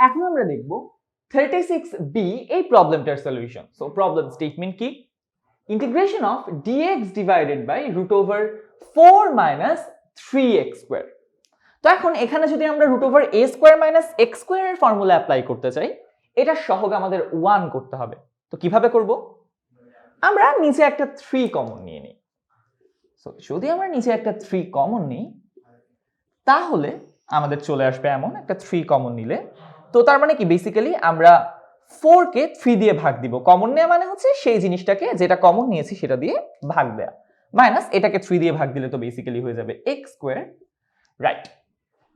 এখন আমরা দেখব 36b এই প্রবলেমটার সলিউশন। সো প্রবলেম স্টেটমেন্ট কি? Integration of dx divided by √4 3x square. তো এখন এখানে যদি আমরা √a স্কয়ার x স্কয়ার এর ফর্মুলা অ্যাপ্লাই করতে চাই, এটা সহগ আমাদের 1 করতে হবে। তো কিভাবে করব? আমরা নিচে একটা 3 কমন নিয়ে নিই। সো যদি আমরা নিচে একটা 3 কমন নিই, তাহলে আমাদের চলে আসবে এমন একটা 3 কমন নিলে। তো তার মানে কি, বেসিক্যালি আমরা 4 কে 3 দিয়ে ভাগ দিব। কমন নেওয়া মানে হচ্ছে সেই জিনিসটাকে যেটা কমন নিয়েছি সেটা দিয়ে ভাগ দেয়া, মাইনাস এটাকে 3 দিয়ে ভাগ দিলে তো বেসিক্যালি হয়ে যাবে x স্কয়ার। রাইট,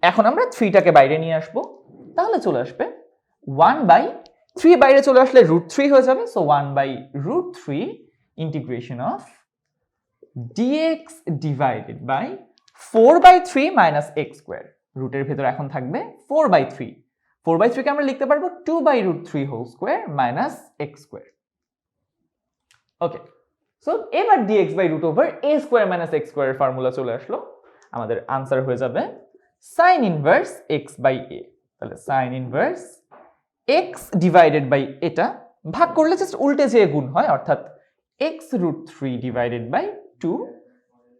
এখন আমরা 3 টাকে বাইরে নিয়ে আসব, তাহলে চলে আসবে 1/3। বাইরে চলে আসলে √3 হয়ে যাবে। So 1/√3 integration of dx divided by 4/3 x square. রুটের ভেতর এখন থাকবে 4/3। 4/3 কে আমরা লিখতে পারবো 2/√3 whole square minus x square. Okay, so এবার dx/√a square minus x square এর ফর্মুলা চলে আসলো। আমাদের आंसर হয়ে যাবে sin ইনভার্স x/a। তাহলে sin inverse x divided by এটা ভাগ করলে জাস্ট উল্টে যেয়ে গুণ হয়, অর্থাৎ x√3 ডিভাইডেড বাই 2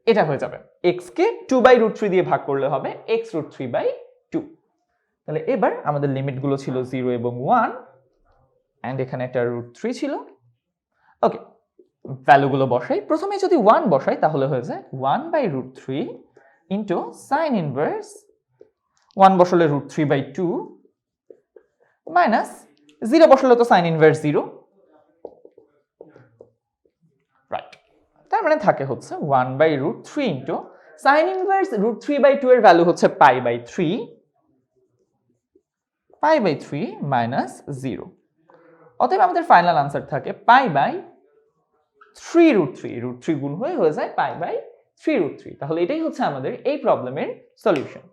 এটা হয়ে যাবে। x কে 2/√3 দিয়ে ভাগ করলে হবে x√3/2। তাহলে এবার আমাদের লিমিট গুলো ছিল 0 এবং 1 এন্ড এখানে একটা √3 ছিল। ওকে, ভ্যালু গুলো বসাই। প্রথমে যদি 1 বসাই তাহলে হয়ে যায় 1/√3 ইনটু sin ইনভার্স 1 বসালে √3/2 মাইনাস 0 বসালে তো sin ইনভার্স 0। রাইট, তার মানে থাকে হচ্ছে 1/√3 ইনটু sin ইনভার্স √3/2 এর ভ্যালু হচ্ছে π/3 মাইনাস 0। অতএব আমাদের ফাইনাল आंसर থাকে π/3√3। √3 গুণ হয়ে যায় π/3√3। তাহলে এটাই হচ্ছে আমাদের এই প্রবলেমের সলিউশন।